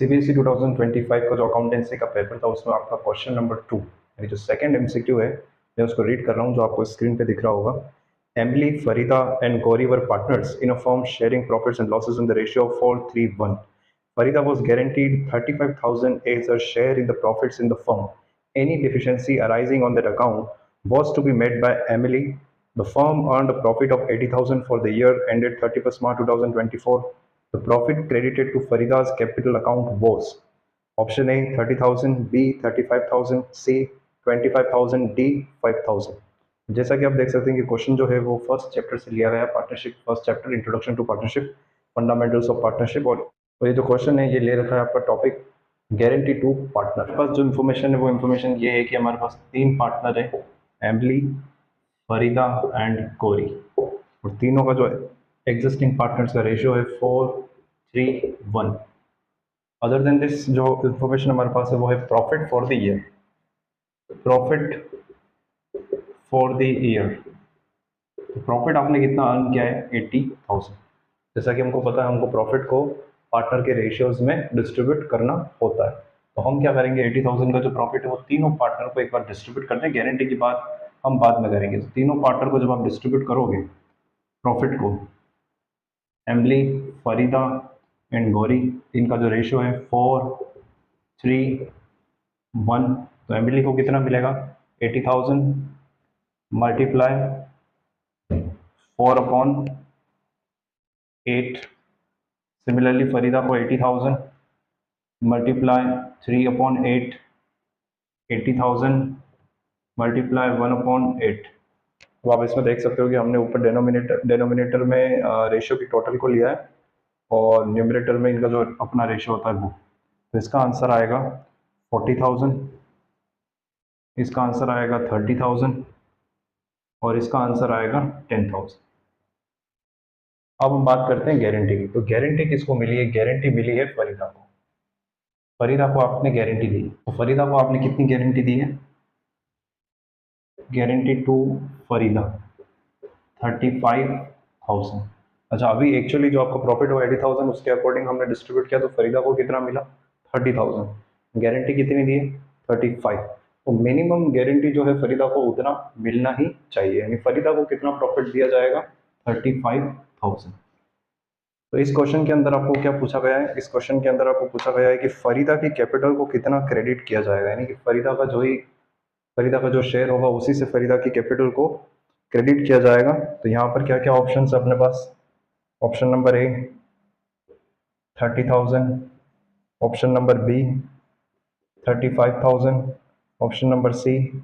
CBSE 2025 का जो accountancy का पेपर था उसमें आपका क्वेश्चन नंबर 2 यानी जो सेकंड एमसीक्यू है, मैं उसको रीड कर रहा हूँ जो आपको स्क्रीन पे दिख रहा होगा। Emily, Farida and Gauri were partners in a firm sharing profits and losses in the ratio of 4:3:1. Farida was guaranteed 35,000 as her share in the profits in the firm. Any deficiency arising on that account was to be met by Emily. The firm earned a profit of 80,000 for the year ended 31st March 2024. The profit credited to Farida's capital account was option A 30,000, B 35,000, C 25,000, D 5,000. जैसा कि आप देख सकते हैं कि question जो है वो फर्स्ट चैप्टर से लिया गया है, partnership first chapter introduction to partnership, fundamentals of partnership. और ये जो क्वेश्चन है ये ले रखा है आपका टॉपिक गारंटी टू पार्टनर। हमारे पास जो इन्फॉर्मेशन है वो इन्फॉर्मेशन ये है कि हमारे पास 3 पार्टनर है, एमिली, फरीदा एंड गौरी, और तीनों का जो एग्जिस्टिंग पार्टनर्स का रेशियो है 4:3:1। अदर देन दिस जो इन्फॉर्मेशन हमारे पास है वो है profit for the year. Profit for the year, तो प्रॉफिट आपने कितना अर्न किया है 80,000। जैसा कि हमको पता है हमको प्रॉफिट को पार्टनर के रेशियोज में डिस्ट्रीब्यूट करना होता है, तो हम क्या करेंगे 80,000 का जो प्रॉफिट है वो तीनों पार्टनर को एक बार डिस्ट्रीब्यूट करते हैं। गारंटी की बात हम बाद में करेंगे। तो तीनों पार्टनर को जब आप डिस्ट्रीब्यूट करोगे प्रॉफिट को, एमिली, फरीदा एंड गौरी, इनका जो रेशियो है 4:3:1, तो एमिली को कितना मिलेगा 80,000 मल्टीप्लाई 4/8। सिमिलरली फरीदा को 80,000 मल्टीप्लाई 3/8, 80,000 मल्टीप्लाई 1/8। तो आप इसमें देख सकते हो कि हमने ऊपर डेनोमिनेटर में रेशियो की टोटल को लिया है और न्यूमरेटर में इनका जो अपना रेशियो होता है वो। तो इसका आंसर आएगा 40,000, इसका आंसर आएगा 30,000 और इसका आंसर आएगा 10,000। अब हम बात करते हैं गारंटी की। तो गारंटी किसको मिली है? गारंटी मिली है फरीदा को। फरीदा को आपने गारंटी दी, तो फरीदा को आपने कितनी गारंटी दी है? Guarantee to Farida 35,000। अच्छा, अभी एक्चुअली जो आपका प्रॉफिट हुआ 80,000 उसके अकॉर्डिंग हमने डिस्ट्रीब्यूट किया, तो फरीदा को कितना मिला 30,000। गारंटी कितनी दी है 35। तो मिनिमम गारंटी जो है फरीदा को उतना मिलना ही चाहिए, यानी फरीदा को कितना प्रॉफिट दिया जाएगा 35,000। तो इस क्वेश्चन के अंदर आपको क्या पूछा गया है? इस क्वेश्चन के अंदर आपको पूछा गया है कि फरीदा की कैपिटल को कितना क्रेडिट किया जाएगा, यानी कि फरीदा का जो शेयर होगा उसी से फरीदा की कैपिटल को क्रेडिट किया जाएगा। तो यहाँ पर क्या क्या ऑप्शन है अपने पास? Option number A 30,000, option number B 35,000, option number C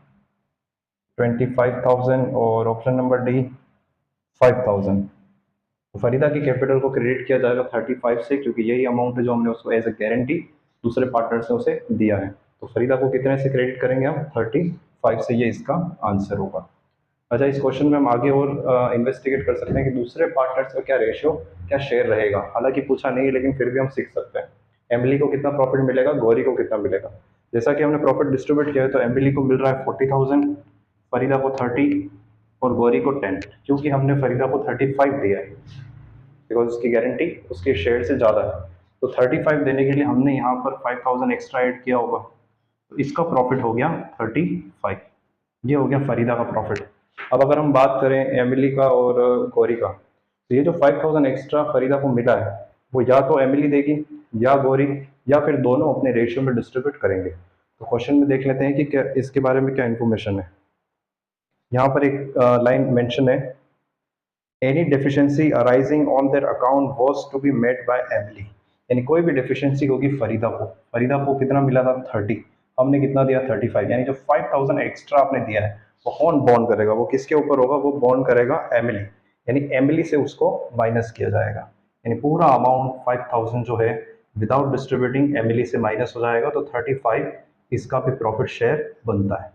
25,000 और ऑप्शन नंबर डी 5,000। तो फरीदा की कैपिटल को क्रेडिट किया जाएगा 35 से, क्योंकि यही अमाउंट है जो हमने उसको एज ए गारंटी दूसरे पार्टनर से उसे दिया है। तो फरीदा को कितने से क्रेडिट करेंगे हम 35 से, ये इसका आंसर होगा। अच्छा, इस क्वेश्चन में हम आगे और इन्वेस्टिगेट कर सकते हैं कि दूसरे पार्टनर्स का क्या रेशियो, क्या शेयर रहेगा। हालांकि पूछा नहीं है लेकिन फिर भी हम सीख सकते हैं। एमिली को कितना प्रॉफिट मिलेगा, गौरी को कितना मिलेगा। जैसा कि हमने प्रॉफिट डिस्ट्रीब्यूट किया है तो एमिली को मिल रहा है 40,000, फरीदा को 30 और गौरी को 10, क्योंकि हमने फरीदा को 35 दिया है बिकॉज उसकी गारंटी उसके शेयर से ज़्यादा है। तो 35 देने के लिए हमने यहाँ पर 5,000 एक्स्ट्रा ऐड किया होगा, तो इसका प्रॉफिट हो गया 35। ये हो गया फरीदा का प्रॉफिट। अब अगर हम बात करें एमिली का और गौरी का, तो ये जो 5,000 एक्स्ट्रा फरीदा को मिला है वो या तो एमिली देगी या गौरी, या फिर दोनों अपने रेशियो में डिस्ट्रीब्यूट करेंगे। तो क्वेश्चन में देख लेते हैं कि क्या इसके बारे में क्या इन्फॉर्मेशन है। यहाँ पर एक लाइन मेंशन है, any deficiency arising on their account was to be made by Emily, यानी कोई भी डेफिशिएंसी होगी फरीदा को कितना मिला था 30, हमने कितना दिया 35, यानी जो 5,000 एक्स्ट्रा आपने दिया है वो कौन बॉन्ड करेगा, वो किसके ऊपर होगा, वो बॉन्ड करेगा एमिली, यानी एमिली से उसको माइनस किया जाएगा। यानी पूरा अमाउंट 5,000 जो है विदाउट डिस्ट्रीब्यूटिंग एमिली से माइनस हो जाएगा, तो 35 इसका भी प्रॉफिट शेयर बनता है।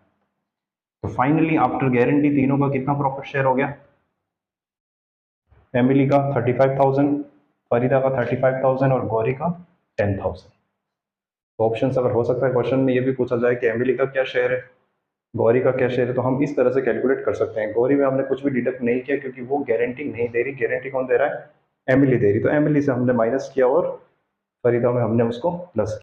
तो फाइनली आफ्टर गारंटी तीनों का कितना प्रॉफिट शेयर हो गया? एमिली का 35,000, फरीदा का 35,000 और गौरी का 10,000। तो ऑप्शन अगर हो सकता है क्वेश्चन में ये भी पूछा जाए कि एमिली का क्या शेयर है, गौरी का क्या शेयर है, तो हम इस तरह से कैलकुलेट कर सकते हैं। गौरी में हमने कुछ भी डिडक्ट नहीं किया क्योंकि वो गारंटी नहीं दे रही। गारंटी कौन दे रहा है? एमिली दे रही। तो एमिली से हमने माइनस किया और फरीदा में हमने उसको प्लस